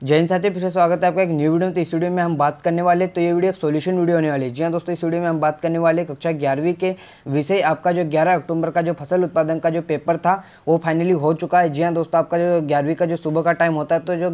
जय हिंद साथियों, फिर से स्वागत है आपका एक न्यू वीडियो में। तो इस वीडियो में हम बात करने वाले, तो ये वीडियो एक सॉल्यूशन वीडियो होने वाली है। जी हाँ दोस्तों, इस वीडियो में हम बात करने वाले कक्षा 11वीं के विषय आपका जो 11 अक्टूबर का जो फसल उत्पादन का जो पेपर था वो फाइनली हो चुका है। जी हाँ दोस्तों, आपका जो 11वीं का जो सुबह का टाइम होता है, तो जो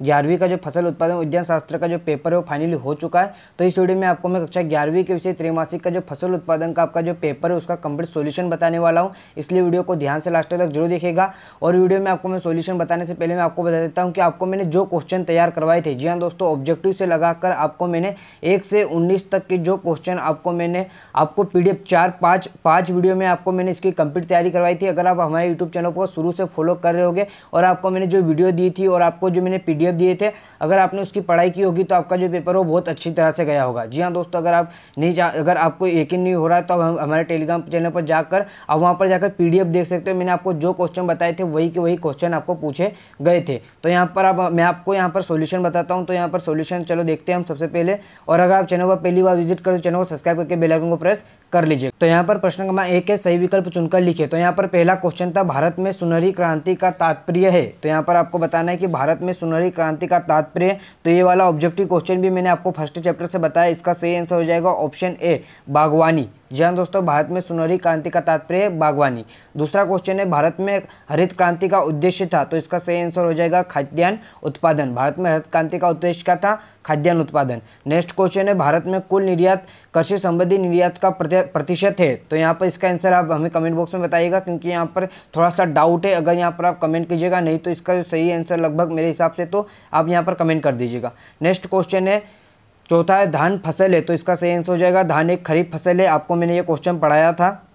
11वीं का जो फसल उत्पादन विज्ञान शास्त्र का जो पेपर है वो फाइनली हो चुका है। तो इस वीडियो में आपको मैं कक्षा 11वीं के विषय त्रैमासिक का जो फसल उत्पादन का आपका जो पेपर है उसका कंप्लीट सोल्यूशन बताने वाला हूँ, इसलिए वीडियो को ध्यान से लास्ट तक जरूर देखिएगा। और वीडियो में आपको मैं सोल्यूशन बताने से पहले मैं आपको बता देता हूँ कि आपको मैंने जो क्वेश्चन तैयार करवाए थे, जी हाँ दोस्तों, ऑब्जेक्टिव से लगाकर आपको मैंने 1 से 19 तक के जो क्वेश्चन आपको पीडीएफ 4-5 वीडियो में आपको मैंने इसकी कंप्लीट तैयारी करवाई थी। अगर आप हमारे यूट्यूब चैनल को शुरू से फॉलो कर रहे होगे और आपको मैंने जो वीडियो दी थी और आपको जो मैंने पीडीएफ दिए थे, अगर आपने उसकी पढ़ाई की होगी तो आपका जो पेपर हो बहुत अच्छी तरह से गया होगा। जी हाँ दोस्तों, अगर आपको यकीन नहीं हो रहा है तो हम हमारे टेलीग्राम चैनल पर जाकर आप वहाँ पर जाकर पीडीएफ देख सकते हो। मैंने आपको जो क्वेश्चन बताए थे वही के वही क्वेश्चन आपको पूछे गए थे। तो यहाँ पर मैं आपको यहाँ पर सॉल्यूशन बताता हूँ। तो यहाँ पर सॉल्यूशन चलो देखते हैं हम सबसे पहले। और अगर आप चैनल पर पहली बार विजिट करें तो चैनल को सब्सक्राइब करके बेल आइकन को प्रेस कर लीजिए। तो यहाँ पर प्रश्न क्रमांक 1 है, सही विकल्प चुनकर लिखिए। तो यहाँ पर पहला क्वेश्चन था, भारत में सुनहरी क्रांति का तात्पर्य है। तो यहाँ पर आपको बताना है कि भारत में सुनहरी क्रांति का तात्पर्य। तो ये वाला ऑब्जेक्टिव क्वेश्चन भी मैंने आपको फर्स्ट चैप्टर से बताया। इसका सही आंसर हो जाएगा ऑप्शन ए, बागवानी। जी हाँ दोस्तों, भारत में सुनहरी क्रांति का तात्पर्य है बागवानी। दूसरा क्वेश्चन है, भारत में हरित क्रांति का उद्देश्य था। तो इसका सही आंसर हो जाएगा खाद्यान्न उत्पादन। भारत में हरित क्रांति का उद्देश्य क्या था? खाद्यान्न उत्पादन। नेक्स्ट क्वेश्चन है, भारत में कुल निर्यात कृषि संबंधी निर्यात का प्रतिशत है। तो यहाँ पर इसका आंसर आप हमें कमेंट बॉक्स में बताइएगा, क्योंकि यहाँ पर थोड़ा सा डाउट है। अगर यहाँ पर आप कमेंट कीजिएगा, नहीं तो इसका जो सही आंसर लगभग मेरे हिसाब से तो आप यहाँ पर कमेंट कर दीजिएगा। नेक्स्ट क्वेश्चन है, चौथा है, धान फसल है। तो इसका सही आंसर हो जाएगा धान एक खरीफ फसल है। आपको मैंने ये क्वेश्चन पढ़ाया था।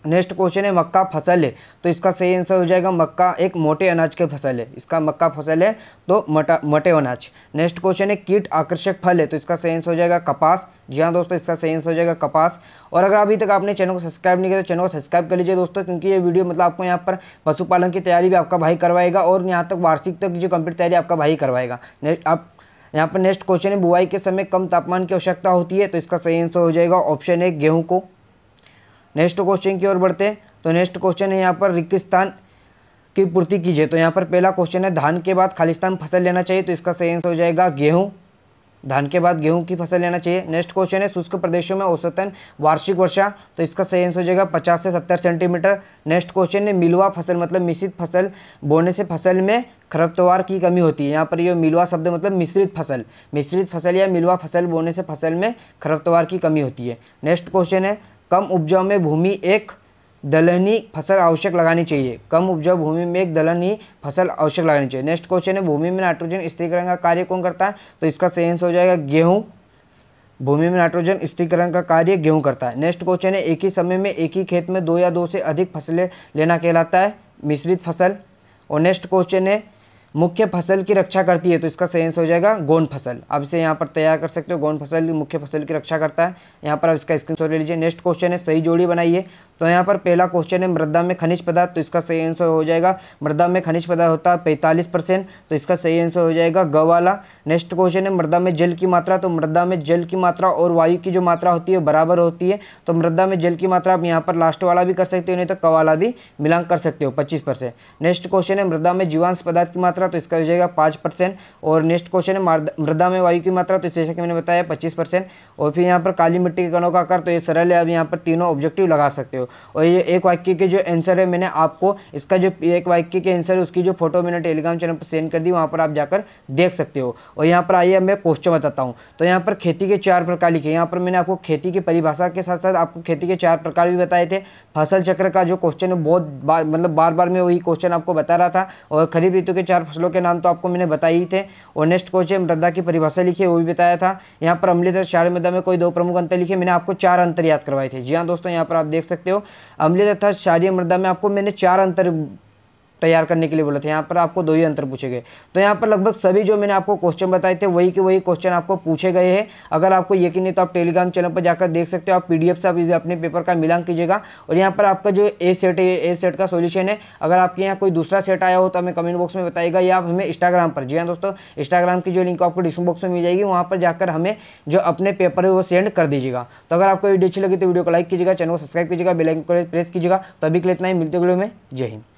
नेक्स्ट क्वेश्चन है, मक्का फसल है। तो इसका सही आंसर हो जाएगा मक्का एक मोटे अनाज की फसल है। इसका मक्का फसल है तो मोटे अनाज। नेक्स्ट क्वेश्चन है, कीट आकर्षक फल है। तो इसका सही आंसर हो जाएगा कपास। जी हाँ दोस्तों, इसका सही आंसर हो जाएगा कपास। और अगर अभी तक आपने चैनल को सब्सक्राइब नहीं किया तो चैनल को सब्सक्राइब कर लीजिए दोस्तों, क्योंकि ये वीडियो मतलब आपको यहाँ पर पशुपालन की तैयारी भी आपका भाई करवाएगा और यहाँ तक वार्षिक तक जो कंप्लीट तैयारी आपका भाई करवाएगा। आप यहाँ पर नेक्स्ट क्वेश्चन है, बुआई के समय कम तापमान की आवश्यकता होती है। तो इसका सही आंसर हो जाएगा ऑप्शन है, गेहूं को। नेक्स्ट क्वेश्चन की ओर बढ़ते हैं। तो नेक्स्ट क्वेश्चन है, यहाँ पर रिक्त स्थान की पूर्ति कीजिए। तो यहाँ पर पहला क्वेश्चन है, धान के बाद खालिस्तान फसल लेना चाहिए। तो इसका सही आंसर हो जाएगा गेहूं। धान के बाद गेहूं की फसल लेना चाहिए। नेक्स्ट क्वेश्चन है, शुष्क प्रदेशों में औसतन वार्षिक वर्षा। तो इसका सही आंसर हो जाएगा 50 से 70 सेंटीमीटर। नेक्स्ट क्वेश्चन है, मिलवा फसल मतलब मिश्रित फसल बोने से फसल में खरपतवार की कमी होती है। यहाँ पर ये मिलवा शब्द मतलब मिश्रित फसल या मिलवा फसल बोने से फसल में खरपतवार की कमी होती है। नेक्स्ट क्वेश्चन है, कम उपजाऊ में भूमि एक दलहनी फसल आवश्यक लगानी चाहिए। कम उपजाऊ भूमि में एक दलहनी फसल आवश्यक लगानी चाहिए। नेक्स्ट क्वेश्चन है, भूमि में नाइट्रोजन स्थिरीकरण का कार्य कौन करता है। तो इसका सही आंसर हो जाएगा गेहूं। भूमि में नाइट्रोजन स्थिरीकरण का कार्य गेहूं करता है। नेक्स्ट क्वेश्चन है, एक ही समय में एक ही खेत में 2 या 2 से अधिक फसलें लेना कहलाता है मिश्रित फसल। और नेक्स्ट क्वेश्चन है, मुख्य फसल की रक्षा करती है। तो इसका सही आंसर हो जाएगा गोंड फसल। आप इसे यहाँ पर तैयार कर सकते हो, गोंड फसल मुख्य फसल की रक्षा करता है। यहाँ पर आप इसका स्क्रीनशॉट ले लीजिए। नेक्स्ट क्वेश्चन है, सही जोड़ी बनाइए। तो यहाँ पर पहला क्वेश्चन है, मृदा में खनिज पदार्थ। तो इसका सही आंसर हो जाएगा, मृदा में खनिज पदार्थ होता है 45%। तो इसका सही आंसर हो जाएगा ग वाला। नेक्स्ट क्वेश्चन है, मृदा में जल की मात्रा। तो मृदा में जल की मात्रा और वायु की जो मात्रा होती है बराबर होती है। तो मृदा में जल की मात्रा आप यहाँ पर लास्ट वाला भी कर सकते हो, नहीं तो क वाला भी मिलान कर सकते हो 25%। नेक्स्ट क्वेश्चन है, मृदा में जीवांश पदार्थ की मात्रा। तो इसका हो जाएगा 5%। और नेक्स्ट क्वेश्चन है, मृदा में वायु की मात्रा। तो जैसे कि मैंने बताया 25%। और फिर यहाँ पर काली मिट्टी के कणों का आकार। तो ये सरल है, अब यहाँ पर तीनों ऑब्जेक्टिव लगा सकते हो। और ये एक वाक्य के जो आंसर है, मैंने आपको इसका जो एक वाक्य के आंसर है उसकी जो फोटो मैंने टेलीग्राम चैनल पर सेंड कर दी, वहाँ पर आप जाकर देख सकते हो। और यहाँ पर आइए मैं क्वेश्चन बताता हूँ। तो यहाँ पर खेती के 4 प्रकार लिखे। यहाँ पर मैंने आपको खेती की परिभाषा के साथ साथ आपको खेती के 4 प्रकार भी बताए थे। फसल चक्र का जो क्वेश्चन है बहुत बार बार मैं वही क्वेश्चन आपको बता रहा था। और खरीफ ऋतु के 4 फसलों के नाम तो आपको मैंने बताए ही थे। और नेक्स्ट क्वेश्चन, मृदा की परिभाषा लिखी, वो भी बताया था। यहाँ पर अम्लीय तथा क्षारीय मृदा में कोई 2 प्रमुख अंतर लिखे। मैंने आपको 4 अंतर याद करवाए थे। जी हाँ दोस्तों, यहाँ पर आप देख सकते हो, अम्लीय तथा क्षारीय मृदा में आपको मैंने 4 अंतर तैयार करने के लिए बोला था। यहाँ पर आपको 2 ही अंतर पूछे गए। तो यहाँ पर लगभग सभी जो मैंने आपको क्वेश्चन बताए थे वही के वही क्वेश्चन आपको पूछे गए हैं। अगर आपको यकीन नहीं तो आप टेलीग्राम चैनल पर जाकर देख सकते हो। आप पीडीएफ से आप अपने पेपर का मिलान कीजिएगा। और यहाँ पर आपका जो ए सेट है, ए सेट का सोल्यूशन है। अगर आपके यहाँ कोई दूसरा सेट आया हो तो हमें कमेंट बॉक्स में बताइएगा, या आप हमें इंस्टाग्राम पर, जी हाँ दोस्तों, इंस्टाग्राम की जो लिंक आपको डिस्क्रिप्शन बॉक्स में मिल जाएगी, वहाँ पर जाकर हमें जो अपने पेपर है वो सेंड कर दीजिएगा। तो अगर आपको वीडियो अच्छी लगी तो वीडियो को लाइक कीजिएगा, चैनल को सब्सक्राइब कीजिएगा, बेल आइकन को प्रेस कीजिएगा। तो अभी के लिए इतना ही, मिलते अगले में। जय हिंद।